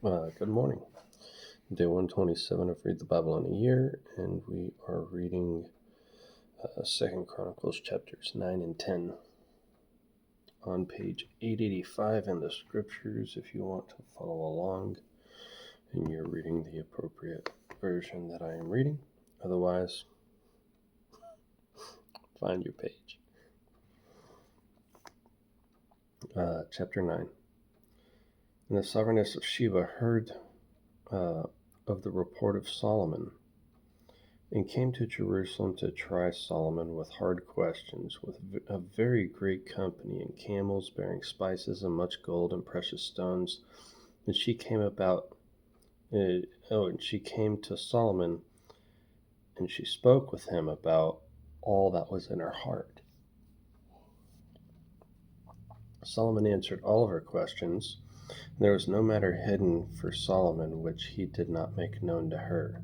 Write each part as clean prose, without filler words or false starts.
Good morning. Day 127 of Read the Bible in a Year, and we are reading 2nd Chronicles chapters 9 and 10 on page 885 in the scriptures if you want to follow along and you're reading the appropriate version that I am reading. Otherwise, find your page. Chapter 9. And the sovereigness of Sheba heard of the report of Solomon, and came to Jerusalem to try Solomon with hard questions, with a very great company, and camels bearing spices and much gold and precious stones. And she came to Solomon, and she spoke with him about all that was in her heart. Solomon answered all of her questions. There was no matter hidden for Solomon which he did not make known to her.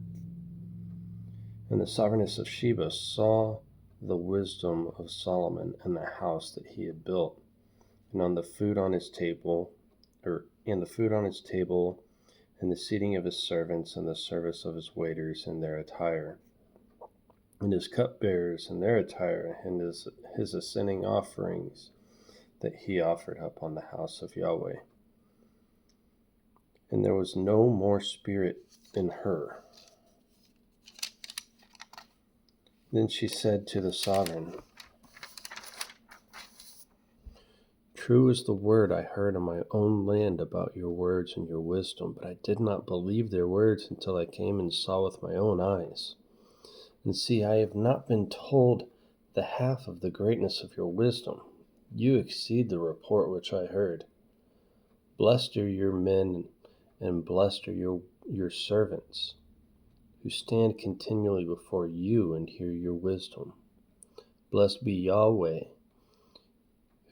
And the sovereigness of Sheba saw the wisdom of Solomon and the house that he had built, and on the food on his table, and the seating of his servants, and the service of his waiters in their attire, and his cupbearers in their attire, and his ascending offerings that he offered up on the house of Yahweh. And there was no more spirit in her. Then she said to the sovereign, True is the word I heard in my own land about your words and your wisdom, but I did not believe their words until I came and saw with my own eyes. And see, I have not been told the half of the greatness of your wisdom. You exceed the report which I heard. Blessed are your men, and blessed are your servants, who stand continually before you and hear your wisdom. Blessed be Yahweh,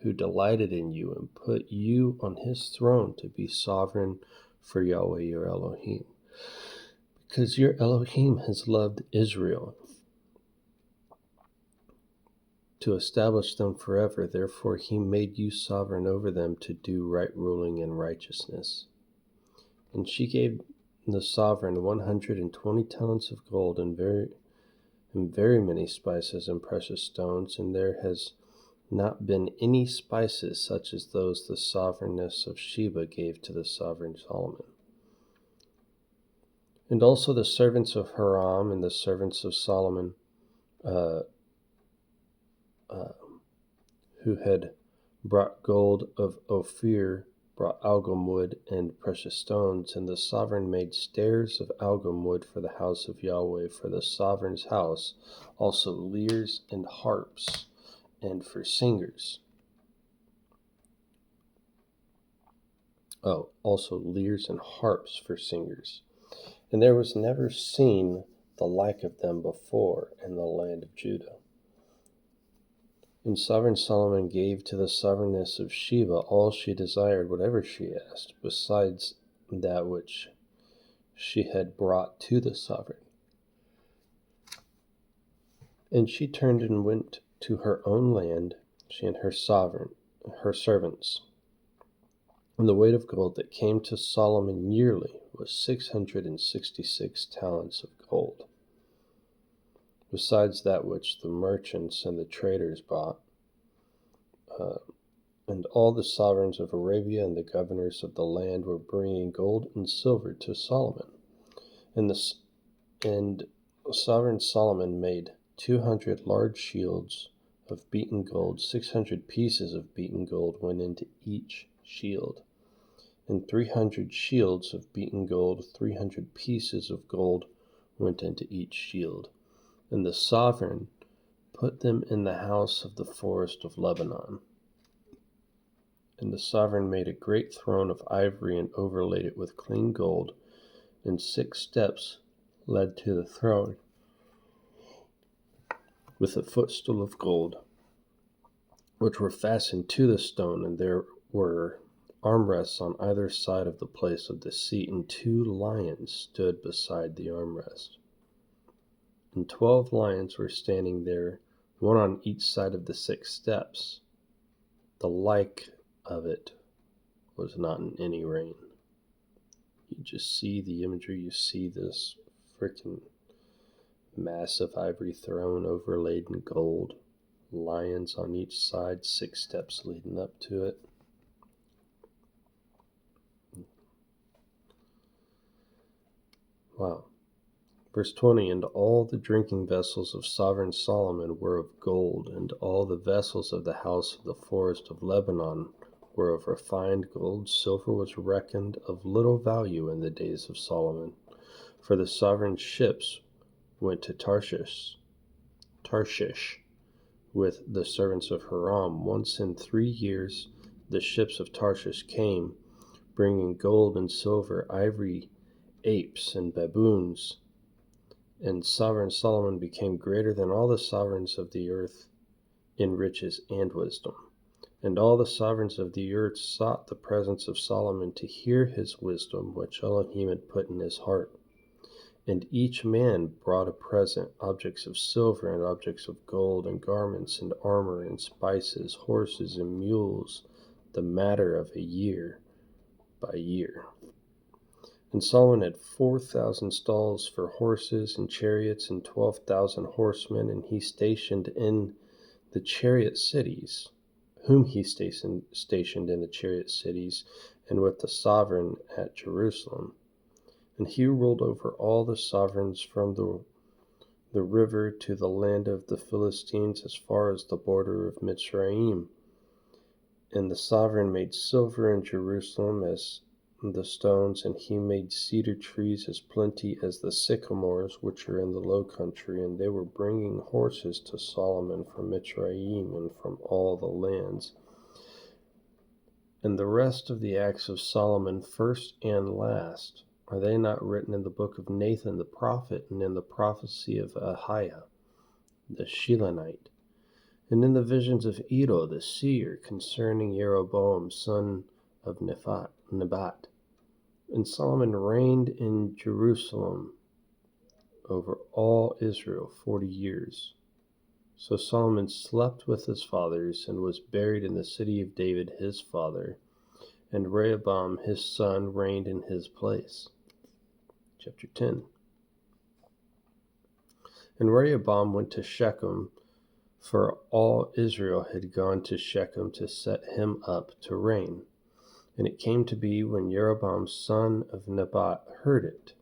who delighted in you and put you on his throne to be sovereign for Yahweh your Elohim. Because your Elohim has loved Israel to establish them forever, therefore he made you sovereign over them to do right ruling and righteousness. And she gave the sovereign 120 talents of gold and very many spices and precious stones, and there has not been any spices such as those the sovereignness of Sheba gave to the sovereign Solomon. And also the servants of Hiram and the servants of Solomon, who had brought gold of Ophir, brought algum wood and precious stones, and the sovereign made stairs of algum wood for the house of Yahweh, for the sovereign's house, also lyres and harps, and for singers. Also lyres and harps for singers. And there was never seen the like of them before in the land of Judah. And sovereign Solomon gave to the sovereignness of Sheba all she desired, whatever she asked, besides that which she had brought to the sovereign. And she turned and went to her own land, she and her servants. And the weight of gold that came to Solomon yearly was 666 talents of gold, besides that which the merchants and the traders bought. And all the sovereigns of Arabia and the governors of the land were bringing gold and silver to Solomon. And sovereign Solomon made 200 large shields of beaten gold. 600 pieces of beaten gold went into each shield, and 300 shields of beaten gold. 300 pieces of gold went into each shield. And the sovereign put them in the house of the forest of Lebanon. And the sovereign made a great throne of ivory and overlaid it with clean gold, and 6 steps led to the throne, with a footstool of gold, which were fastened to the stone, and there were armrests on either side of the place of the seat, and 2 lions stood beside the armrest. And 12 lions were standing there, one on each side of the 6 steps. The like of it was not in any reign. You just see the imagery. You see this freaking massive ivory throne overlaid in gold, lions on each side, 6 steps leading up to it. Wow. Verse 20, and all the drinking vessels of sovereign Solomon were of gold, and all the vessels of the house of the forest of Lebanon were of refined gold. Silver was reckoned of little value in the days of Solomon, for the sovereign ships went to Tarshish with the servants of Hiram. Once in 3 years the ships of Tarshish came, bringing gold and silver, ivory, apes, and baboons. And sovereign Solomon became greater than all the sovereigns of the earth in riches and wisdom. And all the sovereigns of the earth sought the presence of Solomon to hear his wisdom, which Elohim had put in his heart. And each man brought a present, objects of silver and objects of gold, and garments and armor and spices, horses and mules, the matter of a year by year. And Solomon had 4,000 stalls for horses and chariots and 12,000 horsemen, and he stationed in the chariot cities, whom he stationed in the chariot cities, and with the sovereign at Jerusalem. And he ruled over all the sovereigns from the river to the land of the Philistines as far as the border of Mitzrayim. And the sovereign made silver in Jerusalem as the stones, and he made cedar trees as plenty as the sycamores which are in the low country. And they were bringing horses to Solomon from Mitzrayim and from all the lands. And the rest of the acts of Solomon, first and last, are they not written in the book of Nathan the prophet, and in the prophecy of Ahiah the Shilonite, and in the visions of Edo the seer concerning Jeroboam son of Nebat? And Solomon reigned in Jerusalem over all Israel 40 years. So Solomon slept with his fathers and was buried in the city of David his father, and Rehoboam his son reigned in his place. Chapter 10. And Rehoboam went to Shechem, for all Israel had gone to Shechem to set him up to reign. And it came to be, when Jeroboam son of Nebat heard it,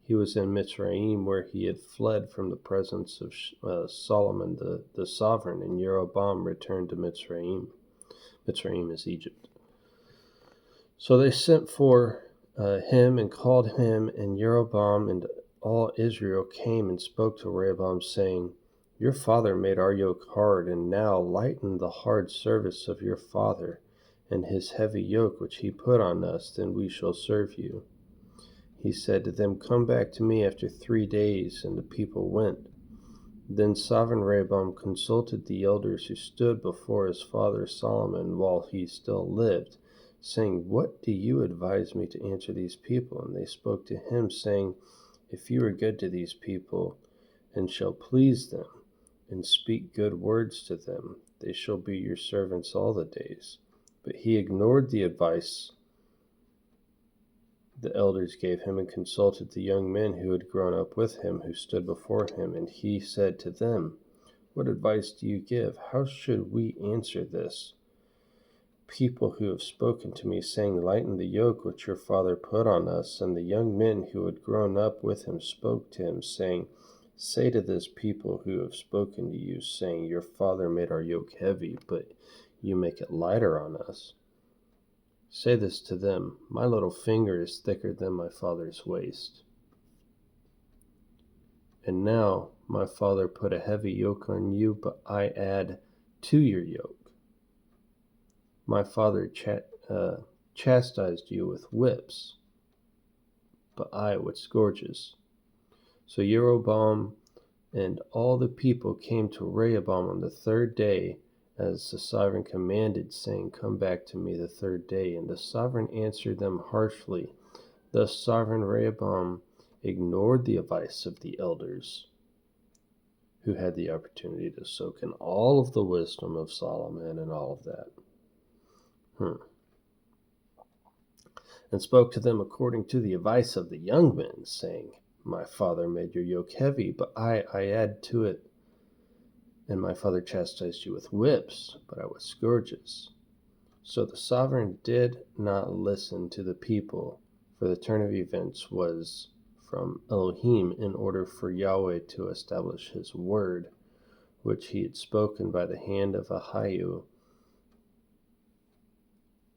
he was in Mitzrayim, where he had fled from the presence of Solomon the sovereign, and Jeroboam returned to Mitzrayim. Mitzrayim is Egypt. So they sent for him and called him, and Jeroboam and all Israel came and spoke to Rehoboam, saying, your father made our yoke hard, and now lighten the hard service of your father and his heavy yoke which he put on us, then we shall serve you. He said to them, come back to me after 3 days, and the people went. Then sovereign Rehoboam consulted the elders who stood before his father Solomon while he still lived, saying, what do you advise me to answer these people? And they spoke to him, saying, if you are good to these people, and shall please them, and speak good words to them, they shall be your servants all the days. But he ignored the advice the elders gave him, and consulted the young men who had grown up with him, who stood before him. And he said to them, what advice do you give? How should we answer this people who have spoken to me, saying, lighten the yoke which your father put on us? And the young men who had grown up with him spoke to him, saying, say to this people who have spoken to you, saying, your father made our yoke heavy, but you make it lighter on us. Say this to them, my little finger is thicker than my father's waist. And now my father put a heavy yoke on you, but I add to your yoke. My father chastised you with whips, but I with scourges. So Jeroboam and all the people came to Rehoboam on the 3rd day, as the sovereign commanded, saying, come back to me the 3rd day. And the sovereign answered them harshly. Thus sovereign Rehoboam ignored the advice of the elders, who had the opportunity to soak in all of the wisdom of Solomon and all of that. and spoke to them according to the advice of the young men, saying, My father made your yoke heavy, but I add to it, and my father chastised you with whips, but I with scourges. So the sovereign did not listen to the people, for the turn of events was from Elohim in order for Yahweh to establish his word, which he had spoken by the hand of Ahiyahu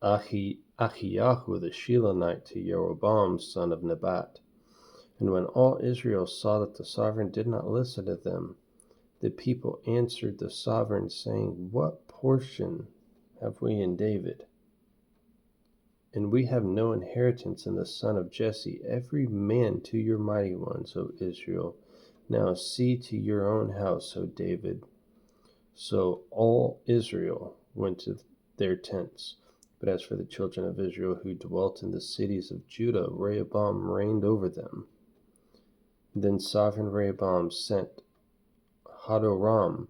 the Shilonite to Jeroboam son of Nebat. And when all Israel saw that the sovereign did not listen to them, the people answered the sovereign, saying, What portion have we in David? And we have no inheritance in the son of Jesse, every man to your mighty ones, O Israel. Now see to your own house, O David. So all Israel went to their tents. But as for the children of Israel who dwelt in the cities of Judah, Rehoboam reigned over them. Then sovereign Rehoboam sent Hadoram,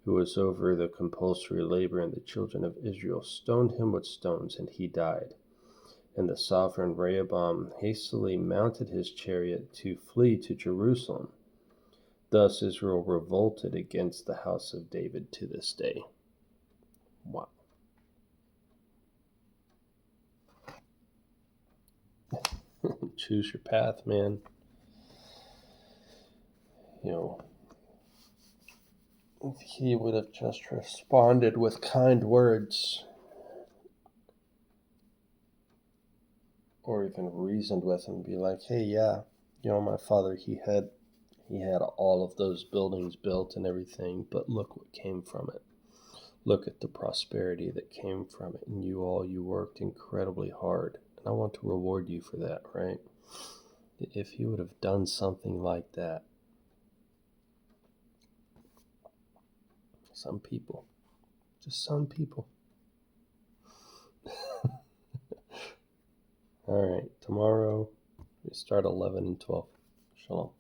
who was over the compulsory labor, and the children of Israel stoned him with stones, and he died. And the sovereign Rehoboam hastily mounted his chariot to flee to Jerusalem. Thus Israel revolted against the house of David to this day. Wow. Choose your path, man. If he would have just responded with kind words, or even reasoned with him, be like, hey, yeah, my father, he had all of those buildings built and everything, but look what came from it. Look at the prosperity that came from it, and you worked incredibly hard, and I want to reward you for that, right? If he would have done something like that, some people, just some people. All right, tomorrow we start 11 and 12. Shalom.